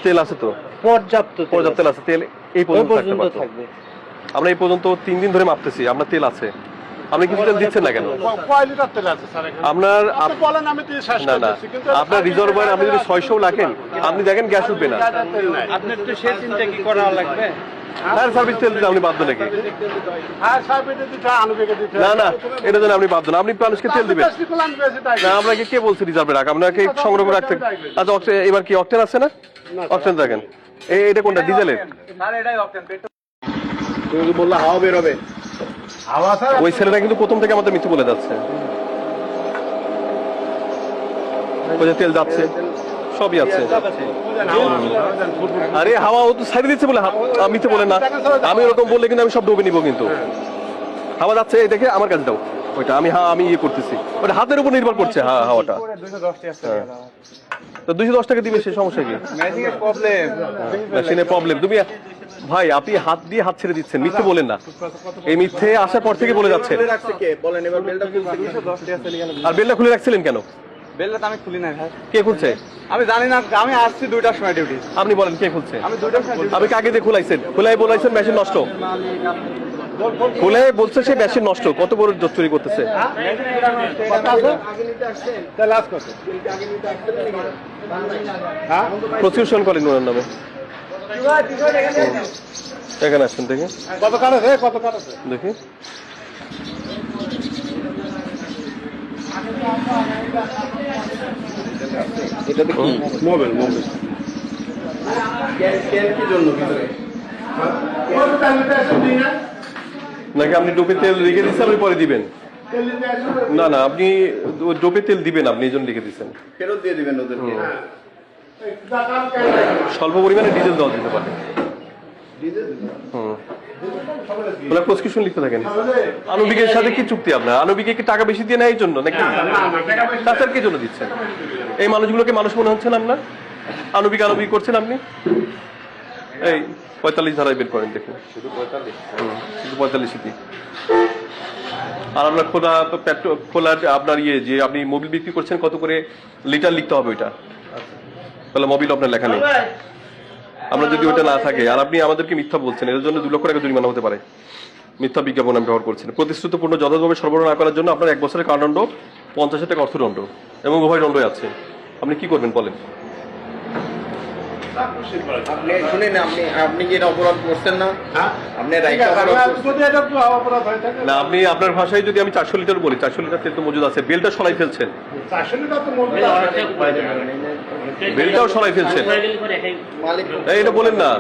তেল আছে তো, পর্যাপ্ত তেল আছে। তেল এই পর্যন্ত থাকবে। আমরা এই পর্যন্ত 3 দিন ধরে মাপতেছি, আপনার তেল আছে। আপনি কিছু তেল দিচ্ছেন না কেন? কয় লিটার তেল আছে স্যার এখানে? আপনার আপনি বলেন আমি 30 না না, আপনার রিজার্ভার আপনি যদি 600 রাখেন, আপনি দেখেন গ্যাস উঠবে না। আপনার তো সেই চিন্তা কি করা লাগবে? ফায়ার সার্ভিস তেল দিতে আপনি বাধ্য নাকি? হ্যাঁ সার্ভিস দিতে আনুবিকে দিতে না না, এটা জন্য আপনি বাধ্য না। আপনি মানুষকে তেল দিবেন না। আপনাকে কে বলছে রিজার্ভে রাখ? আপনাকে সংগ্রহ করে রাখতে। আচ্ছা এবার কি অকটেন আছে না? অকটেন দেখেন। এটা কোনটা? ডিজেলের? স্যার এটাই অকটেন। তুমি বললা হাওয়া বের হবে। হাওয়া স্যার ওই ছেলেটা কিন্তু প্রথম থেকে আমাদের মিথ্যে বলে যাচ্ছে। ওই যে তেল যাচ্ছে, সবই আছে। আরে হাওয়া ও তো সাইডে দিচ্ছে বলে মিথ্যে বলে না। আমি ওরকম বললে কিন্তু আমি সব ডুবে নিব। কিন্তু হাওয়া যাচ্ছে, এই দেখে আমার কাছে দাও ওইটা। আমি ইয়ে করতেছি, ওটা হাতের উপর নির্ভর করছে হাওয়াটা। তো 210 টাকা দিবে, সে সমস্যা কি? মেশিনের প্রবলেম। তুমি ভাই, আপনি হাত দিয়ে হাত ছেড়ে দিচ্ছেন, মিথ্যে বলেন না। এই মিথ্যে আসার পর থেকে বলে যাচ্ছেন। আর বেলটা খুলে রাখছিলেন কেন? বেলটা তো আমি খুলি না ভাই। কে খুলছে? আমি জানি না, আমি আসছি 2টার সময় ডিউটি। আপনি বলেন কে খুলছে? আমি 2টার সময়। আপনি কাকে দিয়ে খুলাইছেন? খুলাই বলাইছেন মেশিন নষ্ট। খুলে বলছে সে মেশিন নষ্ট। কত বড় জোচ্চুরি করতেছে। প্রসিকিউশন করেন ওনার নামে। এখানে আসছেন দেখি, কত কার আছে, কত কার আছে দেখি। এটা কি মোবাইল কি জন্য নাকি আপনি ডোপে তেল রেখে দিচ্ছেন, আপনি পরে দিবেন? না না, আপনি ডোপে তেল দিবেন, আপনি এই জন্য লিখে দিচ্ছেন। ফেরত দিয়ে দিবেন ওদেরকে। স্বল্প পরিমাণে ডিজেল দেওয়া যেতে পারে। প্রসিকিউশন লিখতে থাকেন। আনুবিকের সাথে কি চুক্তি আপনার? আনুবিকে কি টাকা বেশি দিয়ে নেয় এই জন্য নাকি? তাছাড়া কি জন্য দিচ্ছেন? এই মানুষগুলোকে মানুষ মনে হচ্ছে না আপনার? আনুবিক করছেন আপনি। এই 45 ধারায় বের করেন দেখুন। শুধু 45 আর আপনার খোলা আপনার যে আপনি মোবিল বিক্রি করছেন, কত করে লিটার লিখতে হবে ওইটা। তাহলে মোবিল আপনার লেখা নেই। আমরা যদি ওটা না থাকে আর আপনি আমাদেরকে মিথ্যা বলছেন, এর জন্য 2 লক্ষ টাকা জরিমানা হতে পারে। মিথ্যা বিজ্ঞাপন আমি ব্যবহার করছেন। প্রতিশ্রুতিপূর্ণ যথাযথভাবে সরবরাহ না করার জন্য আপনার 1 বছরের কারাদণ্ড, 50,000 টাকা অর্থদণ্ড এবং উভয় দণ্ডই আছে। আপনি কি করবেন বলেন? আপনি শুনেন, আপনি কি এটা অপরাধ করছেন না? না, আপনি আপনার ভাষায় যদি আমি 400 লিটার বলি, 400 লিটার তেল তো মজুদ আছে। বেলটা সরাই ফেলছেন, বেলটাও সরাই ফেলছেন। এটা বলেন না,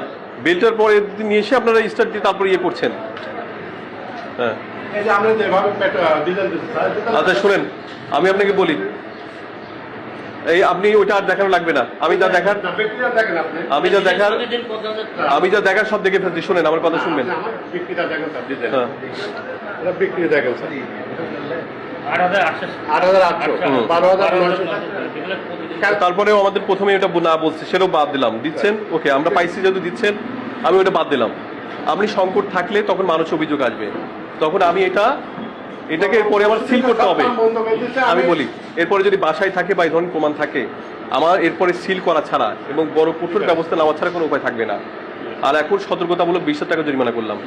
বেলটার পরে নিয়ে এসে আপনারা স্টার্ট দিয়ে তারপর ইয়ে করছেন। হ্যাঁ আচ্ছা শুনেন, আমি আপনাকে বলি, এই আপনি ওইটা আর দেখানো লাগবে না। আমি যা দেখার সব দেখে ফেলছি। শুনেন, আমার কথা শুনবেন। তারপরেও আমাদের প্রথমে এটা না বলছে, সেটাও বাদ দিলাম। দিচ্ছেন ওকে, আমরা পাইছি যেহেতু দিচ্ছেন, আমি ওটা বাদ দিলাম। আপনি সংকট থাকলে তখন মানুষ অভিযোগ আসবে, তখন আমি এটাকে এরপরে আমার সিল করতে হবে। আমি বলি, এরপরে যদি বাসায় থাকে বা এই ধরনের প্রমাণ থাকে, আমার এরপরে সিল করা ছাড়া এবং বড় কঠোর ব্যবস্থা নেওয়া ছাড়া কোনো উপায় থাকবে না। আর এখন সতর্কতামূলক 20,000 টাকা জরিমানা করলাম।